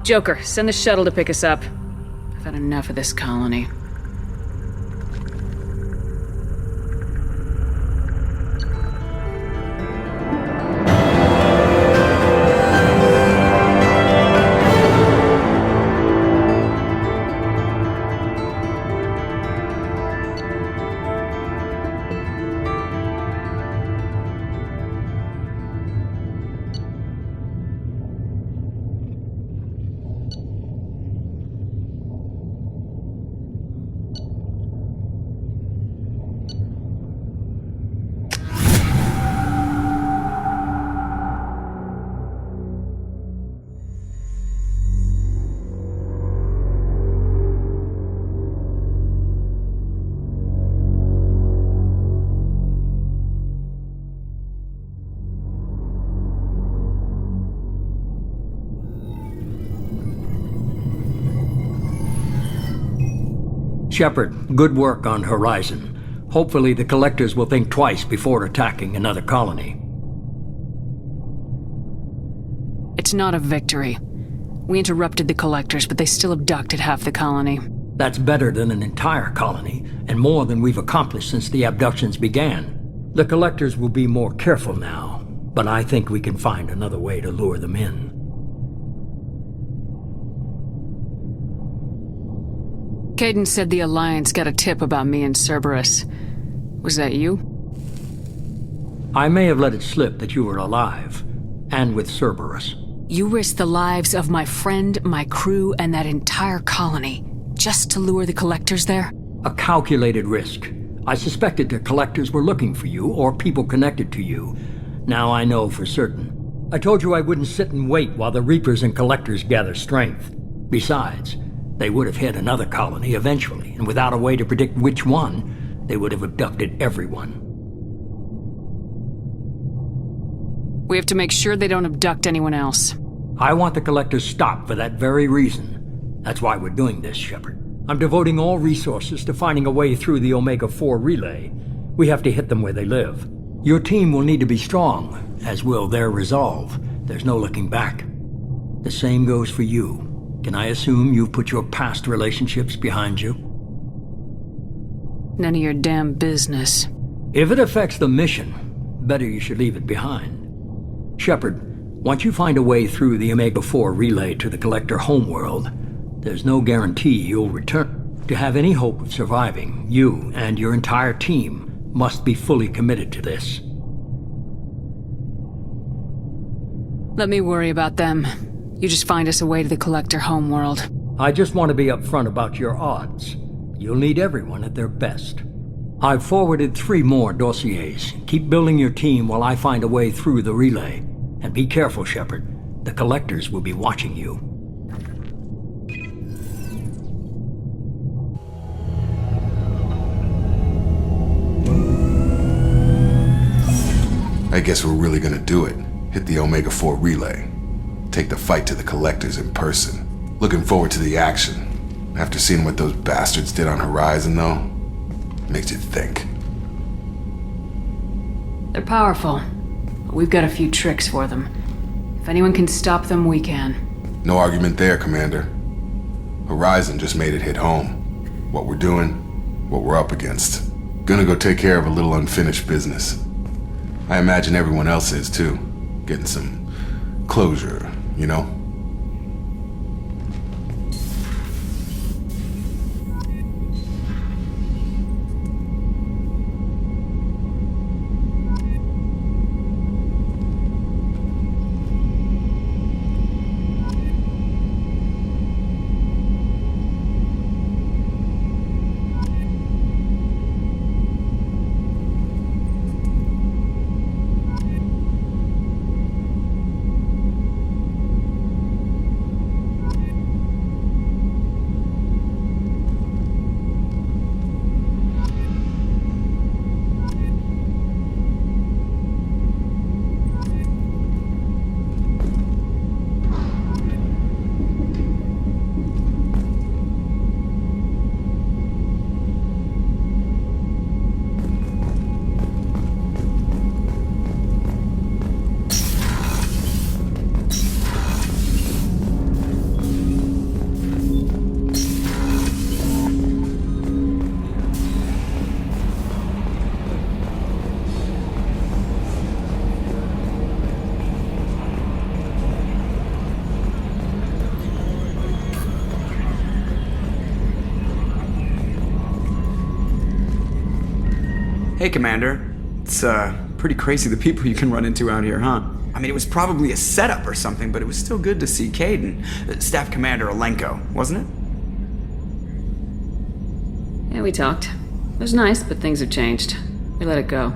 Joker, send the shuttle to pick us up. I've had enough of this colony. Shepard, good work on Horizon. Hopefully the Collectors will think twice before attacking another colony. It's not a victory. We interrupted the Collectors, but they still abducted half the colony. That's better than an entire colony, and more than we've accomplished since the abductions began. The Collectors will be more careful now, but I think we can find another way to lure them in. Caden said the Alliance got a tip about me and Cerberus. Was that you? I may have let it slip that you were alive, and with Cerberus. You risked the lives of my friend, my crew, and that entire colony, just to lure the Collectors there? A calculated risk. I suspected the Collectors were looking for you, or people connected to you. Now I know for certain. I told you I wouldn't sit and wait while the Reapers and Collectors gather strength. Besides, they would have hit another colony eventually, and without a way to predict which one, they would have abducted everyone. We have to make sure they don't abduct anyone else. I want the Collectors stopped for that very reason. That's why we're doing this, Shepard. I'm devoting all resources to finding a way through the Omega-4 relay. We have to hit them where they live. Your team will need to be strong, as will their resolve. There's no looking back. The same goes for you. Can I assume you've put your past relationships behind you? None of your damn business. If it affects the mission, better you should leave it behind. Shepard, once you find a way through the Omega-4 relay to the Collector homeworld, there's no guarantee you'll return. To have any hope of surviving, you and your entire team must be fully committed to this. Let me worry about them. You just find us a way to the Collector homeworld. I just want to be upfront about your odds. You'll need everyone at their best. I've forwarded 3 more dossiers. Keep building your team while I find a way through the relay. And be careful, Shepard. The Collectors will be watching you. I guess we're really gonna do it. Hit the Omega-4 relay. Take the fight to the Collectors in person. Looking forward to the action. After seeing what those bastards did on Horizon, though, makes you think. They're powerful. But we've got a few tricks for them. If anyone can stop them, we can. No argument there, Commander. Horizon just made it hit home. What we're doing, what we're up against. Gonna go take care of a little unfinished business. I imagine everyone else is, too. Getting some closure, you know? Hey, Commander. It's, pretty crazy the people you can run into out here, huh? I mean, it was probably a setup or something, but it was still good to see Cade and Staff Commander Alenko, wasn't it? Yeah, we talked. It was nice, but things have changed. We let it go.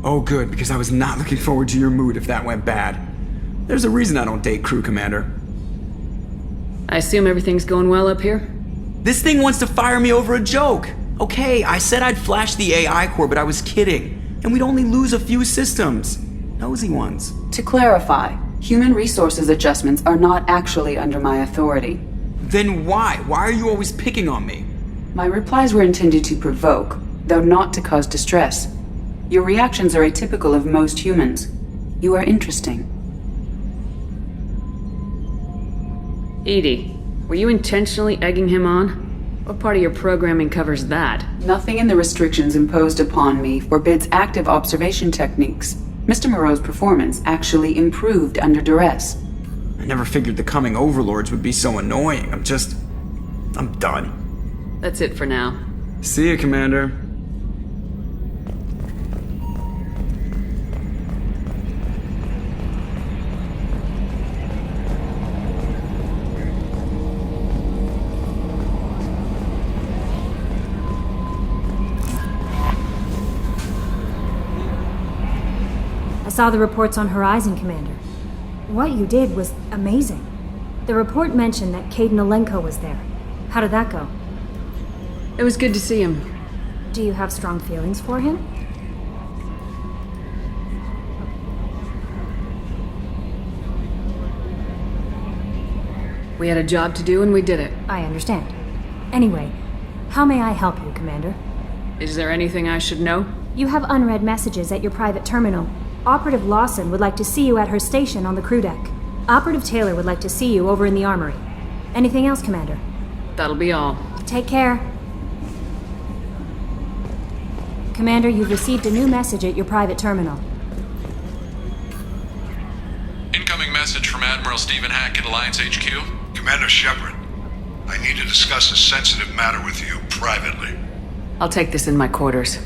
Oh, good, because I was not looking forward to your mood if that went bad. There's a reason I don't date crew, Commander. I assume everything's going well up here? This thing wants to fire me over a joke. Okay, I said I'd flash the AI core, but I was kidding. And we'd only lose a few systems. Nosy ones. To clarify, human resources adjustments are not actually under my authority. Then why? Why are you always picking on me? My replies were intended to provoke, though not to cause distress. Your reactions are atypical of most humans. You are interesting. Edie, were you intentionally egging him on? What part of your programming covers that? Nothing in the restrictions imposed upon me forbids active observation techniques. Mr. Moreau's performance actually improved under duress. I never figured the coming overlords would be so annoying. I'm done. That's it for now. See you, Commander. I saw the reports on Horizon, Commander. What you did was amazing. The report mentioned that Cade Alenko was there. How did that go? It was good to see him. Do you have strong feelings for him? We had a job to do and we did it. I understand. Anyway, how may I help you, Commander? Is there anything I should know? You have unread messages at your private terminal. Operative Lawson would like to see you at her station on the crew deck. Operative Taylor would like to see you over in the armory. Anything else, Commander? That'll be all. Take care. Commander, you've received a new message at your private terminal. Incoming message from Admiral Stephen Hackett, Alliance HQ. Commander Shepard, I need to discuss a sensitive matter with you privately. I'll take this in my quarters.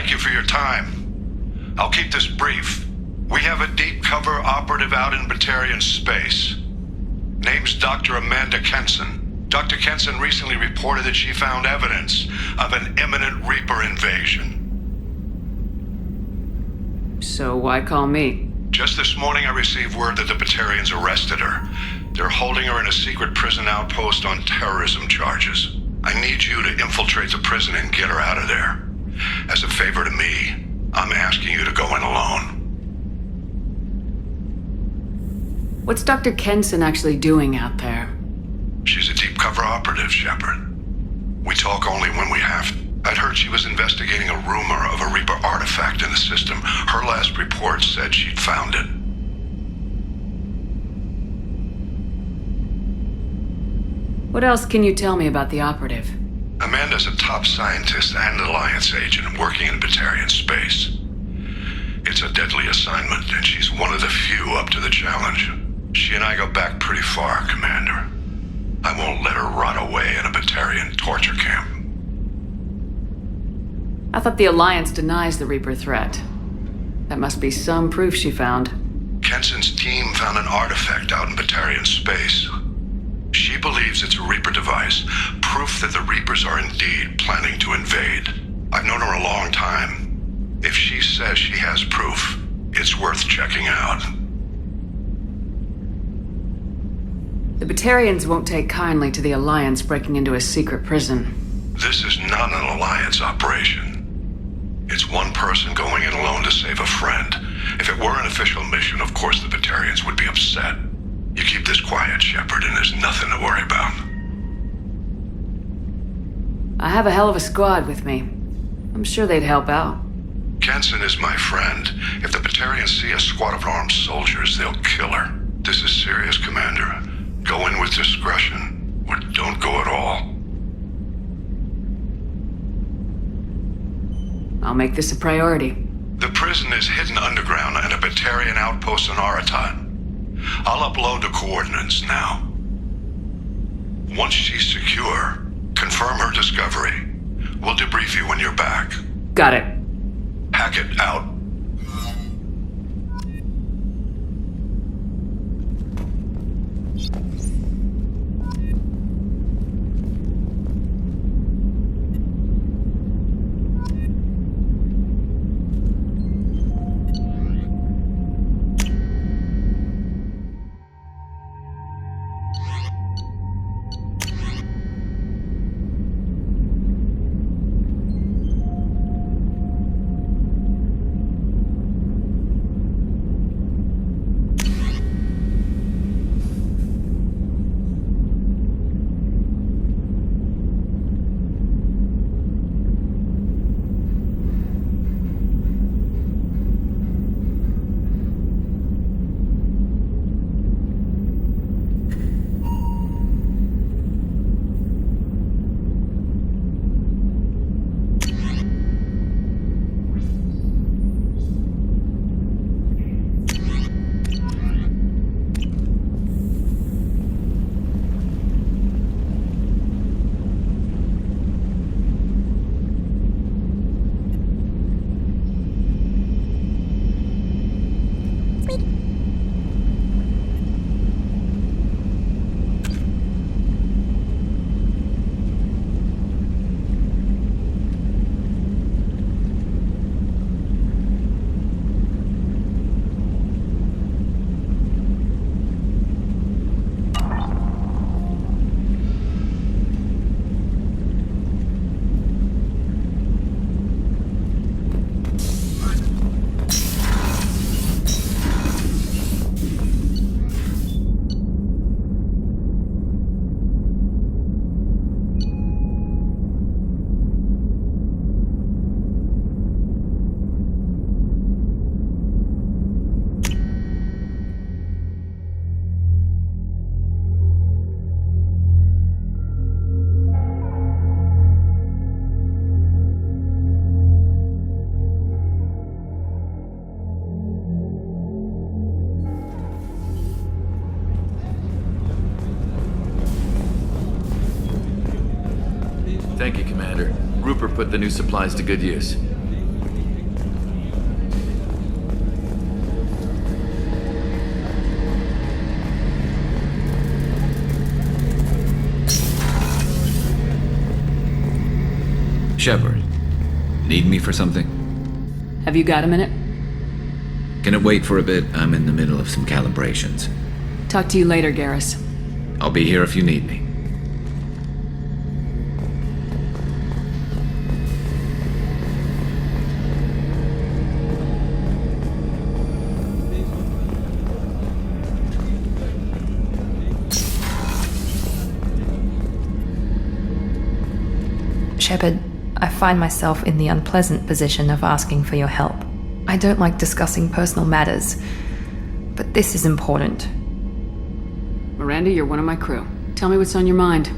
Thank you for your time. I'll keep this brief. We have a deep cover operative out in Batarian space. Name's Dr. Amanda Kenson. Dr. Kenson recently reported that she found evidence of an imminent Reaper invasion. So why call me? Just this morning I received word that the Batarians arrested her. They're holding her in a secret prison outpost on terrorism charges. I need you to infiltrate the prison and get her out of there. As a favor to me, I'm asking you to go in alone. What's Dr. Kenson actually doing out there? She's a deep cover operative, Shepard. We talk only when we have to. I'd heard she was investigating a rumor of a Reaper artifact in the system. Her last report said she'd found it. What else can you tell me about the operative? Amanda's a top scientist and Alliance agent working in Batarian space. It's a deadly assignment, and she's one of the few up to the challenge. She and I go back pretty far, Commander. I won't let her rot away in a Batarian torture camp. I thought the Alliance denies the Reaper threat. That must be some proof she found. Kenson's team found an artifact out in Batarian space. She believes it's a Reaper device, proof that the Reapers are indeed planning to invade. I've known her a long time. If she says she has proof, it's worth checking out. The Batarians won't take kindly to the Alliance breaking into a secret prison. This is not an Alliance operation. It's one person going in alone to save a friend. If it were an official mission, of course the Batarians would be upset. You keep this quiet, Shepard, and there's nothing to worry about. I have a hell of a squad with me. I'm sure they'd help out. Jensen is my friend. If the Batarians see a squad of armed soldiers, they'll kill her. This is serious, Commander. Go in with discretion, or don't go at all. I'll make this a priority. The prison is hidden underground and a Batarian outpost on Aratat. I'll upload the coordinates now. Once she's secure, confirm her discovery. We'll debrief you when you're back. Got it. Hackett out. Thank you, Commander. Rupert put the new supplies to good use. Shepard, need me for something? Have you got a minute? Can it wait for a bit? I'm in the middle of some calibrations. Talk to you later, Garrus. I'll be here if you need me. Shepard, I find myself in the unpleasant position of asking for your help. I don't like discussing personal matters, but this is important. Miranda, you're one of my crew. Tell me what's on your mind.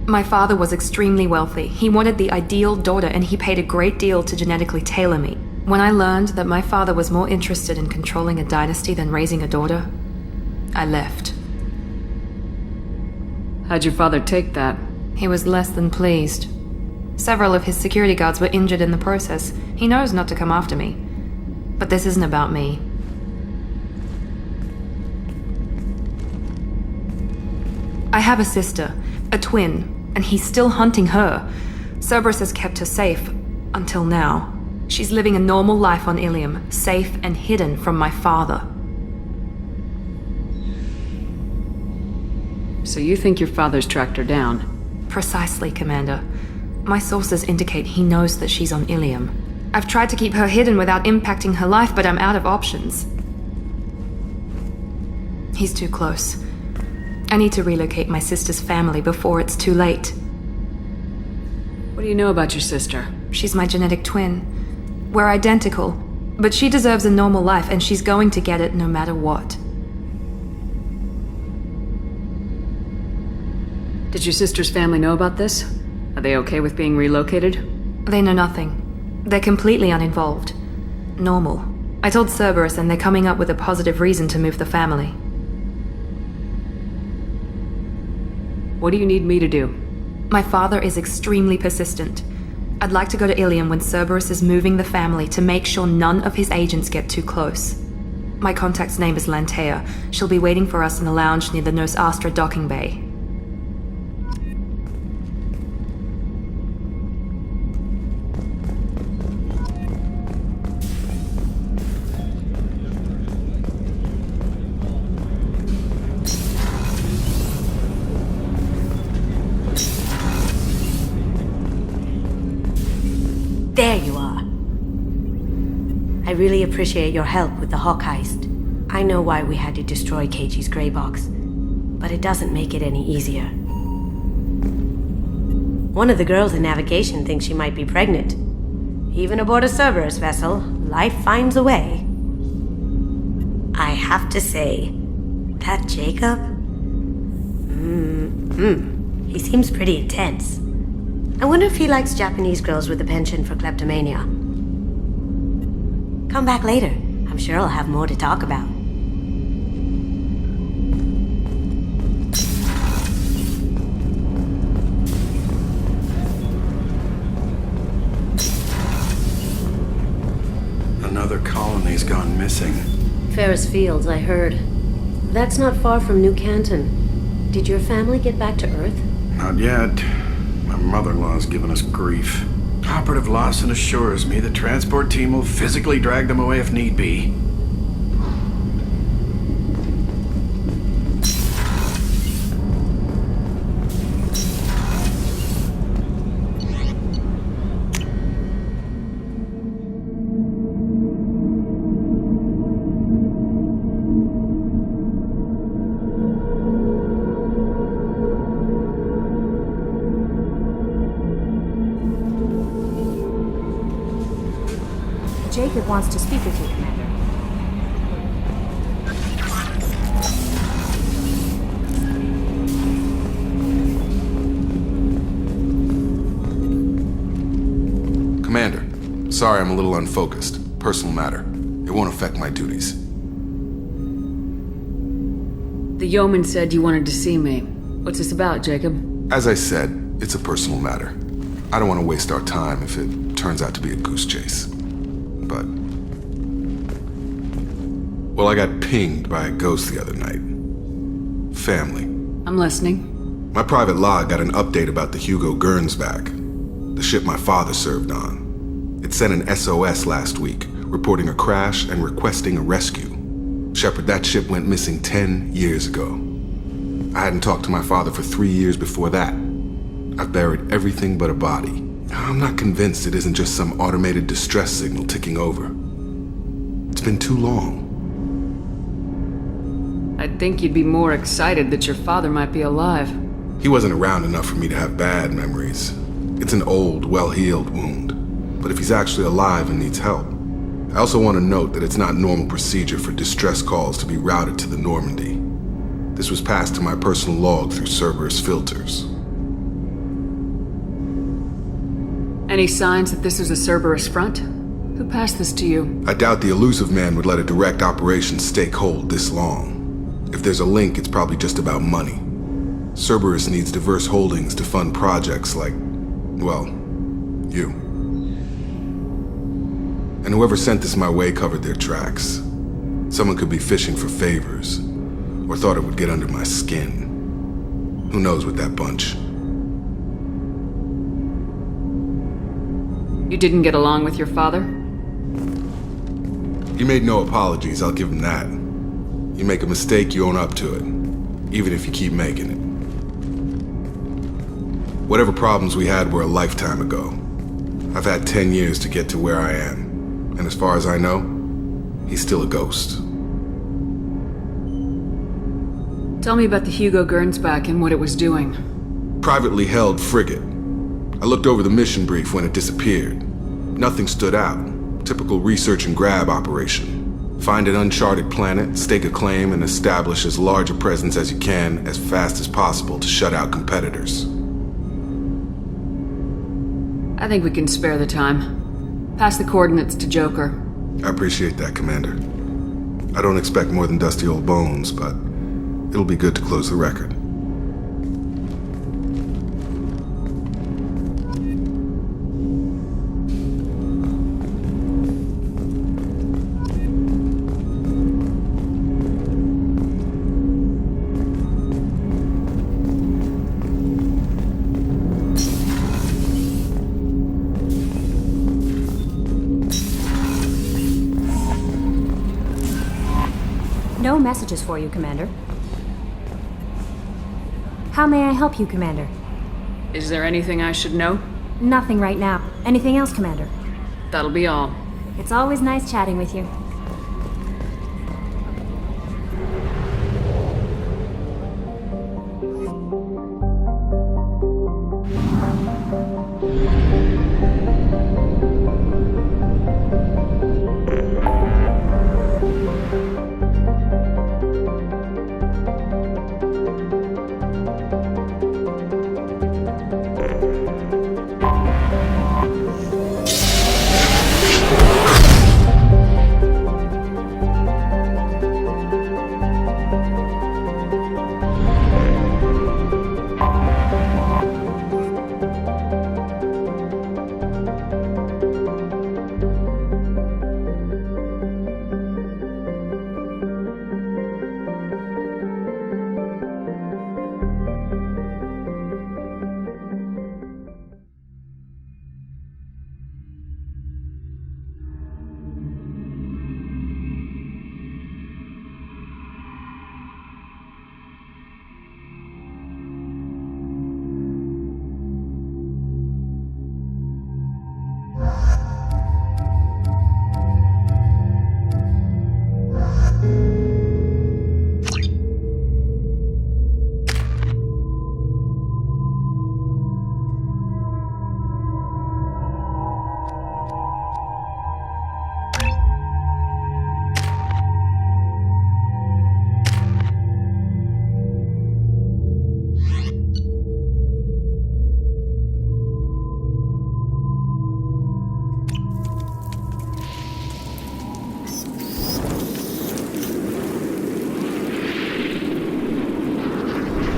My father was extremely wealthy. He wanted the ideal daughter, and he paid a great deal to genetically tailor me. When I learned that my father was more interested in controlling a dynasty than raising a daughter, I left. How'd your father take that? He was less than pleased. Several of his security guards were injured in the process. He knows not to come after me. But this isn't about me. I have a sister, a twin, and he's still hunting her. Cerberus has kept her safe, until now. She's living a normal life on Ilium, safe and hidden from my father. So you think your father's tracked her down? Precisely, Commander. My sources indicate he knows that she's on Ilium. I've tried to keep her hidden without impacting her life, but I'm out of options. He's too close. I need to relocate my sister's family before it's too late. What do you know about your sister? She's my genetic twin. We're identical, but she deserves a normal life and she's going to get it no matter what. Did your sister's family know about this? Are they okay with being relocated? They know nothing. They're completely uninvolved. Normal. I told Cerberus and they're coming up with a positive reason to move the family. What do you need me to do? My father is extremely persistent. I'd like to go to Ilium when Cerberus is moving the family to make sure none of his agents get too close. My contact's name is Lantea. She'll be waiting for us in the lounge near the Nos Astra docking bay. There you are. I really appreciate your help with the Hawk heist. I know why we had to destroy Keiichi's gray box, but it doesn't make it any easier. One of the girls in navigation thinks she might be pregnant. Even aboard a Cerberus vessel, life finds a way. I have to say, that Jacob? He seems pretty intense. I wonder if he likes Japanese girls with a penchant for kleptomania. Come back later. I'm sure I'll have more to talk about. Another colony's gone missing. Ferris Fields, I heard. That's not far from New Canton. Did your family get back to Earth? Not yet. My mother-in-law's given us grief. Operative Lawson assures me the transport team will physically drag them away if need be. Jacob wants to speak with you, Commander. Commander, sorry I'm a little unfocused. Personal matter. It won't affect my duties. The yeoman said you wanted to see me. What's this about, Jacob? As I said, it's a personal matter. I don't want to waste our time if it turns out to be a goose chase. But... well, I got pinged by a ghost the other night. Family. I'm listening. My private log got an update about the Hugo Gernsback, the ship my father served on. It sent an SOS last week, reporting a crash and requesting a rescue. Shepard, that ship went missing 10 years ago. I hadn't talked to my father for 3 years before that. I've buried everything but a body. I'm not convinced it isn't just some automated distress signal ticking over. It's been too long. I'd think you'd be more excited that your father might be alive. He wasn't around enough for me to have bad memories. It's an old, well-healed wound. But if he's actually alive and needs help, I also want to note that it's not normal procedure for distress calls to be routed to the Normandy. This was passed to my personal log through Cerberus filters. Any signs that this is a Cerberus front? Who passed this to you? I doubt the elusive man would let a direct operation stake hold this long. If there's a link, it's probably just about money. Cerberus needs diverse holdings to fund projects like, well, you. And whoever sent this my way covered their tracks. Someone could be fishing for favors, or thought it would get under my skin. Who knows with that bunch? You didn't get along with your father? He made no apologies, I'll give him that. You make a mistake, you own up to it, even if you keep making it. Whatever problems we had were a lifetime ago. I've had 10 years to get to where I am, and as far as I know, he's still a ghost. Tell me about the Hugo Gernsback and what it was doing. Privately held frigate. I looked over the mission brief when it disappeared. Nothing stood out. Typical research and grab operation. Find an uncharted planet, stake a claim, and establish as large a presence as you can as fast as possible to shut out competitors. I think we can spare the time. Pass the coordinates to Joker. I appreciate that, Commander. I don't expect more than dusty old bones, but it'll be good to close the record. No messages for you, Commander. How may I help you, Commander? Is there anything I should know? Nothing right now. Anything else, Commander? That'll be all. It's always nice chatting with you.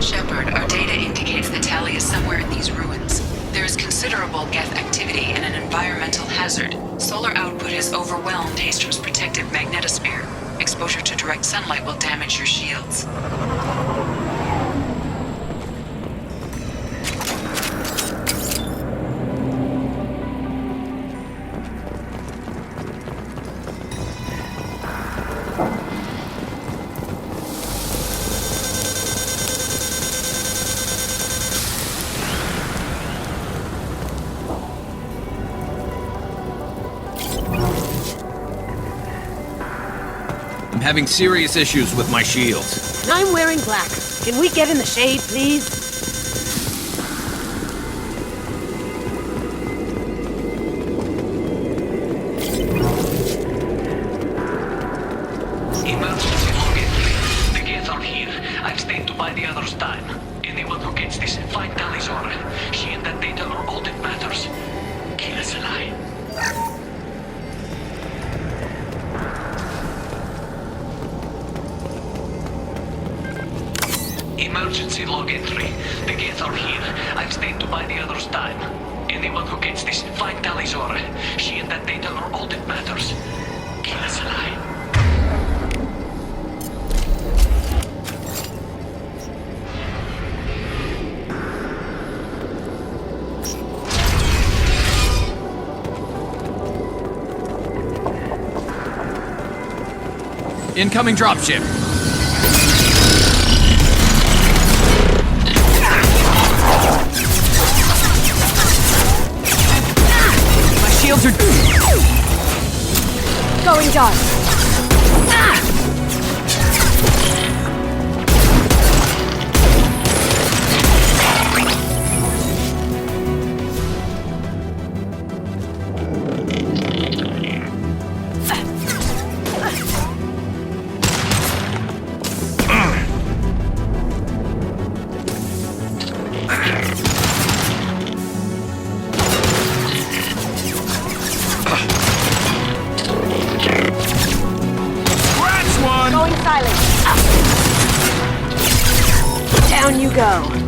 Shepard, our data indicates the tally is somewhere in these ruins. There is considerable Geth activity and an environmental hazard. Solar output has overwhelmed Hastrom's protective magnetosphere. Exposure to direct sunlight will damage your shields. I'm having serious issues with my shields. I'm wearing black. Can we get in the shade, please? Emergency login. The gates are here. I've stayed to buy the others time. Anyone who gets this, find Talizor. She and that data are all that matters. Kill us alive. Emergency log entry. The gates are here. I've stayed to buy the others time. Anyone who gets this, find Talizor. She and that data are all that matters. Kill us alive. Incoming dropship. My shields are Going dark. Down you go.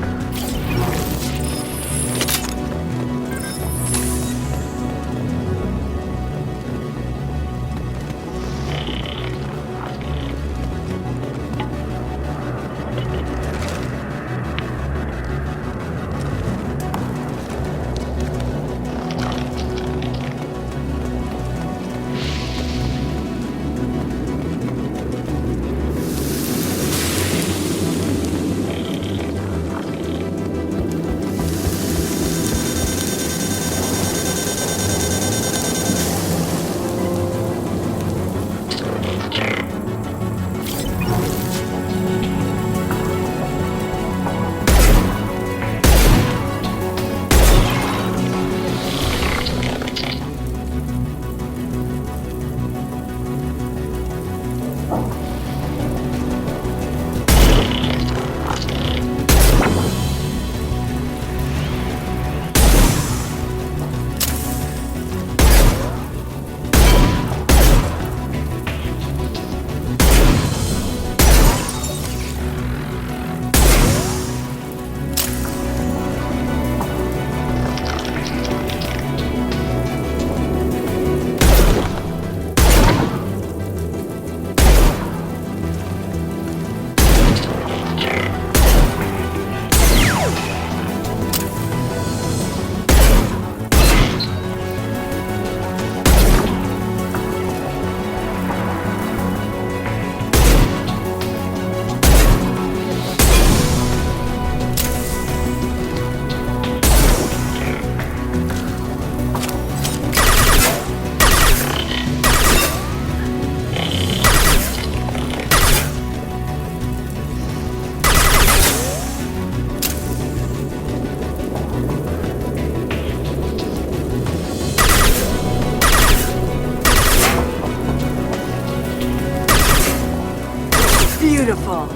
Beautiful.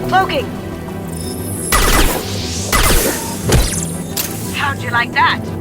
Cloaking! How'd you like that?